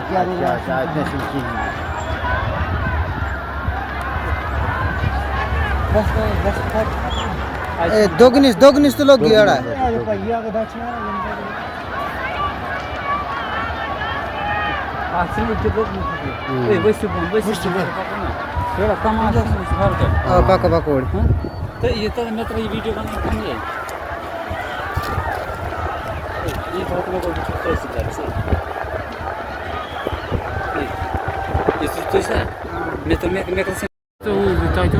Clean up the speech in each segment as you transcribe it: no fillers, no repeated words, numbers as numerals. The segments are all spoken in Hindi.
अच्छा इतने सूखी हैं। दोगनिस तो लोग गियाड़ा है पाको पाकोड़ तो ये तो मैं तो ये वीडियो बना कम है ये बहुत लोगों को तो ऐसे कर से ये तो है मैं कैसे तो बताई तो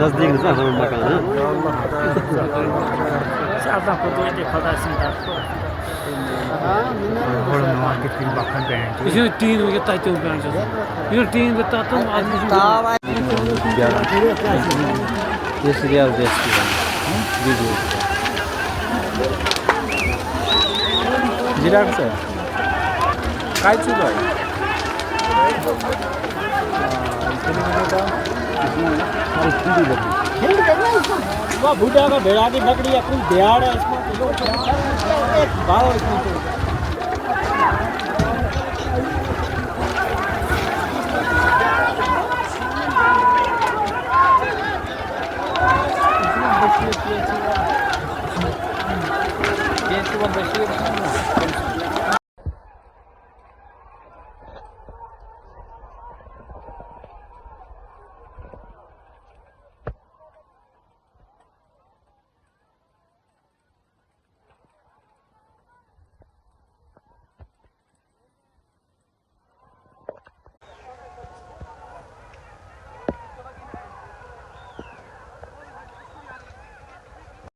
नजदीक मकान है ये टीन ये ताते हो गया ये टीन बताता हूँ आदमी ये सीरियल देखती है वीडियो जिराट से काय चुका है बुढ़ा का भेड़ा की लकड़ी या कोई दिहाड़ है इसमें एक भाव इसमें तो ये तो बशीर